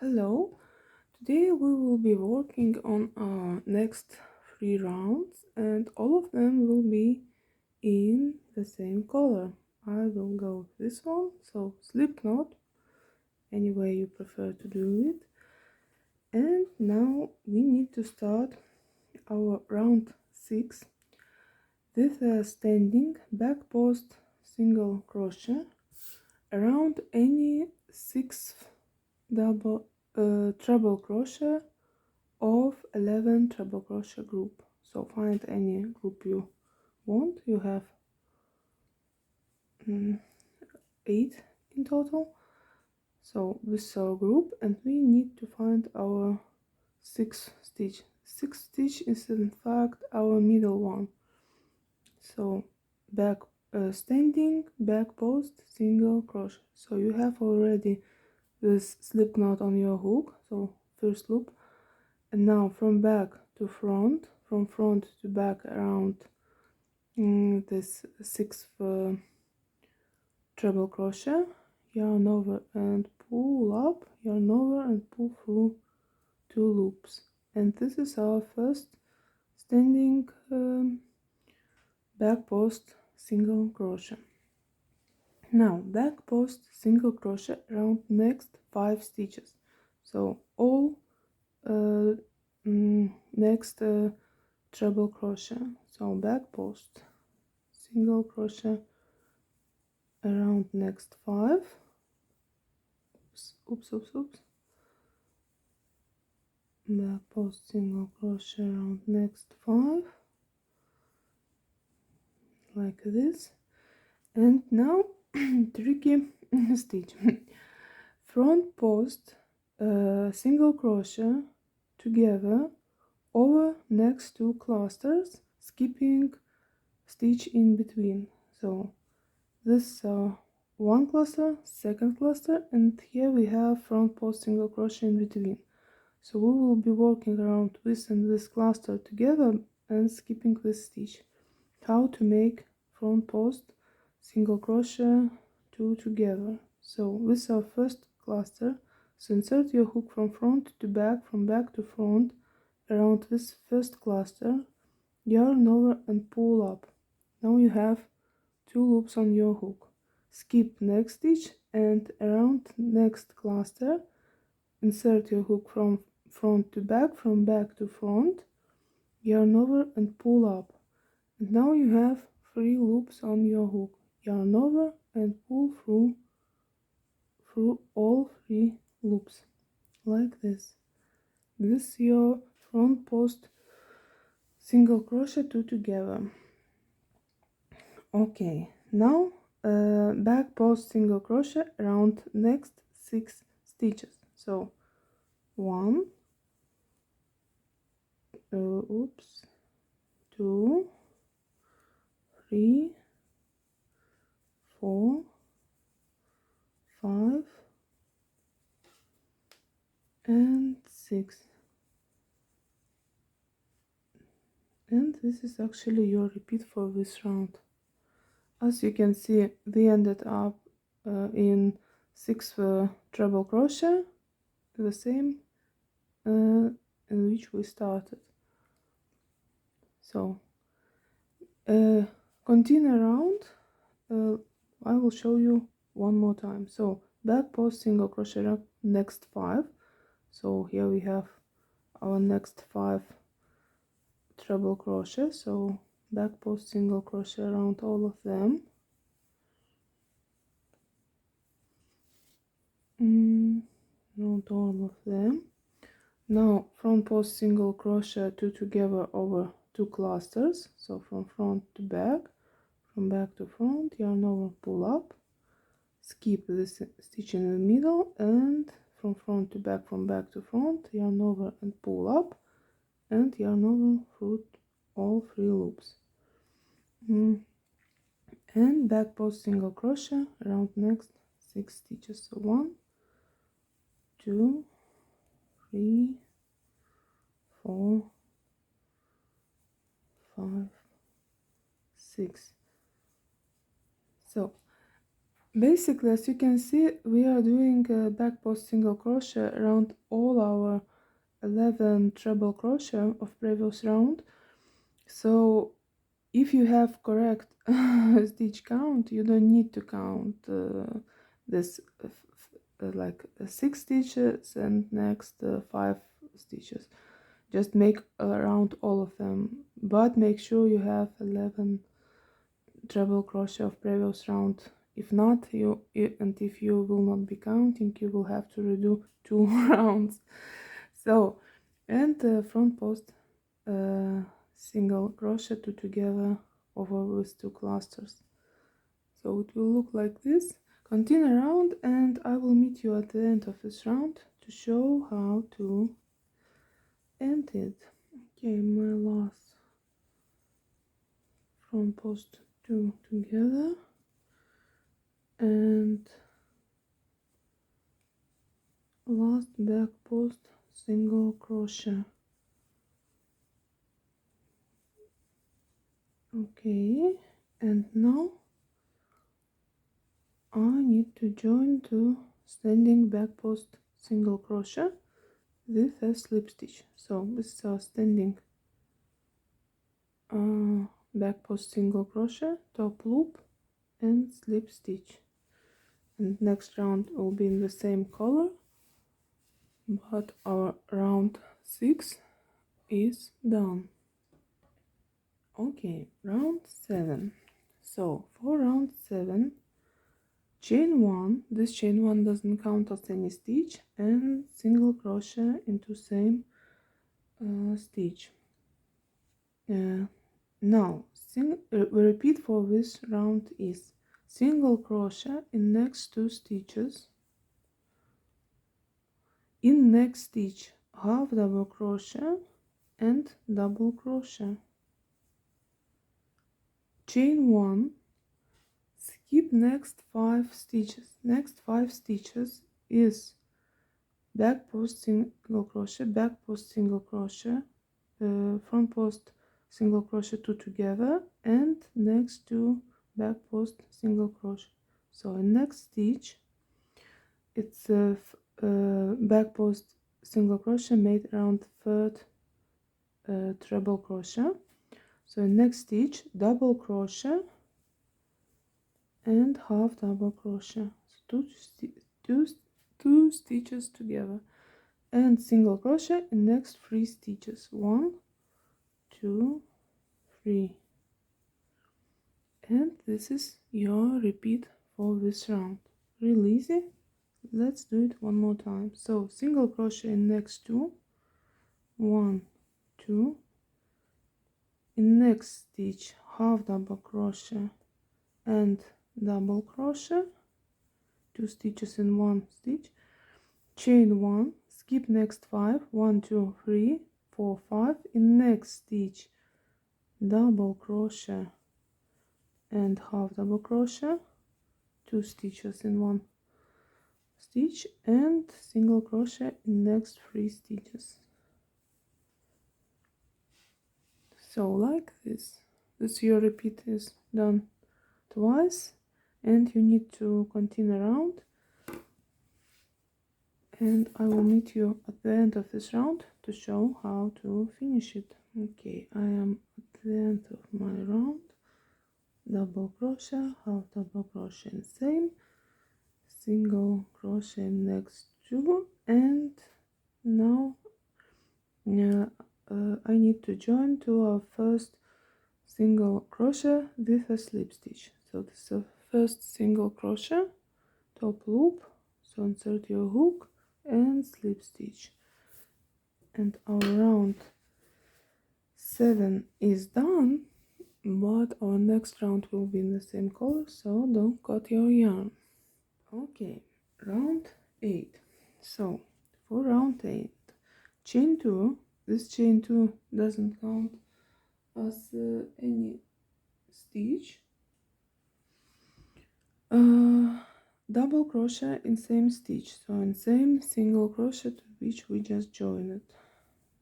Hello, today we will be working on our next 3 rounds and all of them will be in the same color. I will go with this one, so slip knot, any way you prefer to do it. And now we need to start our round 6 with a standing back post single crochet around any 6th treble crochet of 11 treble crochet group. So find any group you want. You have 8 in total. So this our group, and we need to find our 6th stitch. 6th stitch is in fact our middle one. So back standing back post single crochet. So you have already this slip knot on your hook, so first loop, and now from back to front, from front to back around this 6th treble crochet, yarn over and pull up, yarn over and pull through 2 loops, and this is our first standing back post single crochet. Now back post single crochet around next 5 stitches, so all next treble crochet. So back post single crochet around next 5. Oops. Back post single crochet around next 5, like this. And now tricky stitch. Front post single crochet together over next 2 clusters, skipping stitch in between. So this one cluster, second cluster, and here we have front post single crochet in between. So we will be working around this and this cluster together and skipping this stitch. How to make front post single crochet 2 together. So this is our first cluster. So insert your hook from front to back, from back to front around this first cluster, yarn over and pull up. Now you have 2 loops on your hook. Skip next stitch and around next cluster, insert your hook from front to back, from back to front, yarn over and pull up. And now you have 3 loops on your hook. Yarn over and pull through all 3 loops, like this. This is your front post single crochet 2 together. Okay, now back post single crochet around next 6 stitches. So 1, 2, 3, 4, 5 and 6. And this is actually your repeat for this round. As you can see, we ended up in 6th treble crochet, the same in which we started. So continue around. I will show you one more time. So back post single crochet next 5. So here we have our next 5 treble crochet. So back post single crochet around all of them. Around all of them. Now front post single crochet 2 together over 2 clusters. So from front to back, from back to front, yarn over, pull up, skip this stitch in the middle, and from front to back, from back to front, yarn over and pull up, and yarn over through all 3 loops. And back post single crochet around next 6 stitches. So 1, 2, 3, 4, 5, 6. So Basically, as you can see, we are doing a back post single crochet around all our 11 treble crochet of previous round. So if you have correct stitch count, you don't need to count this like 6 stitches and next 5 stitches. Just make around all of them, but make sure you have 11 treble crochet of previous round. If not, and if you will not be counting, you will have to redo 2 rounds. So, and front post single crochet two together over with 2 clusters. So it will look like this. Continue around, and I will meet you at the end of this round to show how to end it. Okay, my last front post 2 together and last back post single crochet. Okay, and now I need to join to standing back post single crochet with a slip stitch. So this is our standing back post single crochet, top loop and slip stitch. And next round will be in the same color, but our round 6 is done. Okay, round 7. So for round 7, chain 1, this chain 1 doesn't count as any stitch, and single crochet into same stitch. Now repeat for this round is single crochet in next 2 stitches, in next stitch half double crochet and double crochet, chain 1, skip next 5 stitches. Next 5 stitches is back post single crochet, back post single crochet, front post single crochet 2 together, and next 2 back post single crochet. So in next stitch it's a back post single crochet made around third treble crochet. So in next stitch double crochet and half double crochet, so two stitches together, and single crochet in next 3 stitches, 1 2 3, and this is your repeat for this round. Really easy. Let's do it one more time. So single crochet in next 2, 1 2, in next stitch half double crochet and double crochet, 2 stitches in 1 stitch, chain 1, skip next 5, 1 2 3 4 5, in next stitch double crochet and half double crochet, 2 stitches in 1 stitch, and single crochet in next 3 stitches. So like this your repeat is done twice, and you need to continue around, and I will meet you at the end of this round to show how to finish it. Okay, I am at the end of my round. Double crochet, half double crochet in same, single crochet next 2, and now I need to join to our first single crochet with a slip stitch. So this is the first single crochet, top loop, so insert your hook and slip stitch, and our round 7 is done, but our next round will be in the same color, so don't cut your yarn. Okay, round 8. So for round 8, chain 2, this chain 2 doesn't count as any stitch, double crochet in same stitch, so in same single crochet to which we just joined,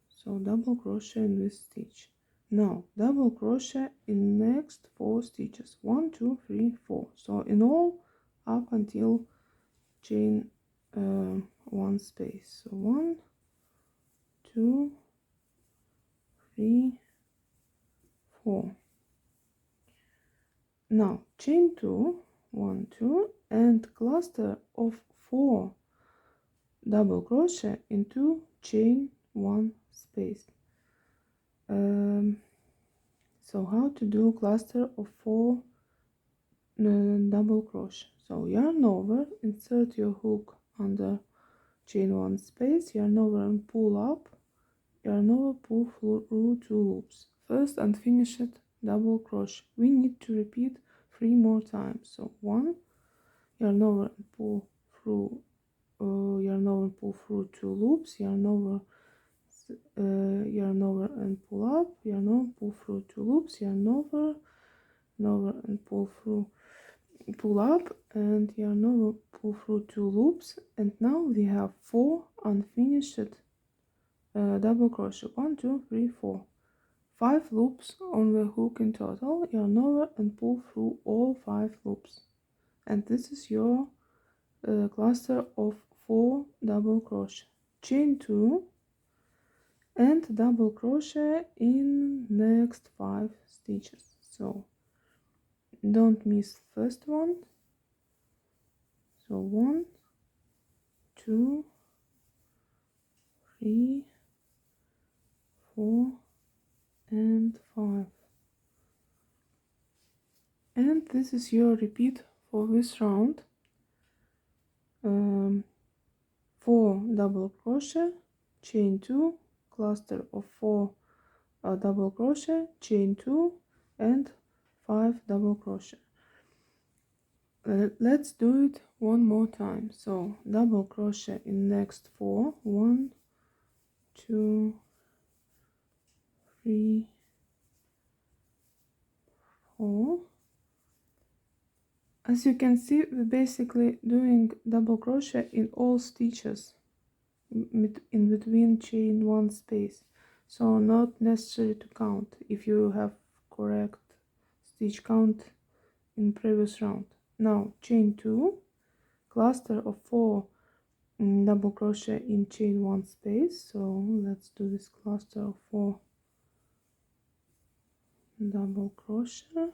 so double crochet in this stitch. Now double crochet in next 4 stitches, 1 2 3 4, so in all up until chain 1 space. So 1, 2, 3, 4. Now chain 2, 1, 2, and cluster of 4 double crochet into chain 1 space. So how to do cluster of 4 double crochet? So yarn over, insert your hook under chain 1 space, yarn over and pull up, yarn over, pull through 2 loops, first unfinished double crochet. We need to repeat 3 more times. So 1, yarn over and pull through, yarn over and pull through 2 loops, yarn over and pull up, yarn over, pull through 2 loops, yarn over and pull through, pull up, and yarn over, pull through 2 loops. And now we have 4 unfinished double crochet. 1, 2, 3, 4. 5 loops on the hook in total. Yarn over and pull through all 5 loops, and this is your cluster of 4 double crochet. Chain 2 and double crochet in next 5 stitches. So don't miss first one. So 1, 2, 3, 4 and 5, and this is your repeat for this round. 4 double crochet, chain 2, cluster of 4 double crochet, chain 2 and 5 double crochet. Let's do it one more time. So double crochet in next 4. 1, 2, 3, 4. As you can see, we're basically doing double crochet in all stitches in between chain 1 space, so not necessary to count if you have correct stitch count in previous round. Now chain 2, cluster of 4 double crochet in chain 1 space. So let's do this cluster of 4 double crochet,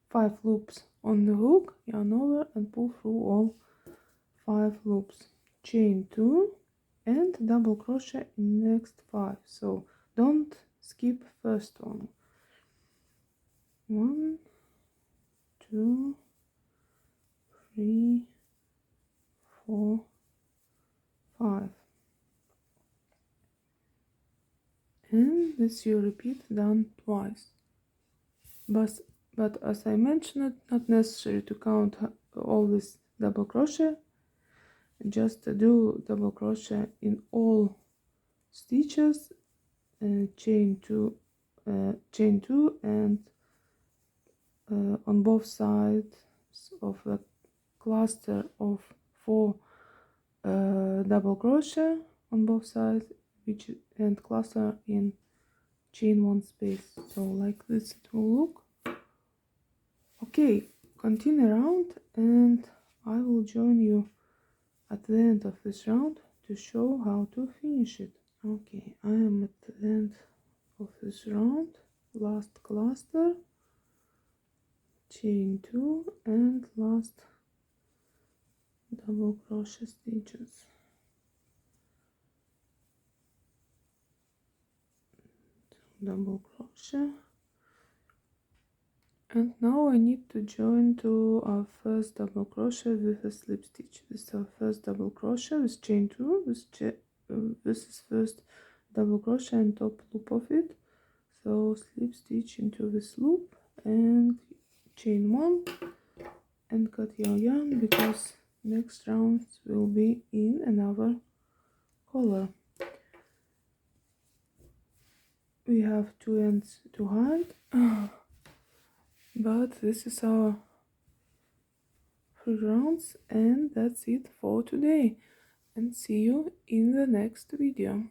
5 loops on the hook, yarn over and pull through all 5 loops, chain 2 and double crochet in next 5. So don't skip first one. 1, 2, 3, 4, 5, and this you repeat done twice. But as I mentioned, not necessary to count all this double crochet, just do double crochet in all stitches, chain 2 and on both sides of the cluster of 4 double crochet on both sides, which and cluster in chain 1 space. So like this it will look. Okay, continue around and I will join you at the end of this round to show how to finish it. Okay, I am at the end of this round, last cluster, chain 2 and last double crochet stitches. Double crochet, and now I need to join to our first double crochet with a slip stitch. This is our first double crochet with chain 2. This is first double crochet and top loop of it. So slip stitch into this loop and chain 1 and cut your yarn, because next rounds will be in another color. We have 2 ends to hide, but this is our 3 rounds, and that's it for today, and see you in the next video.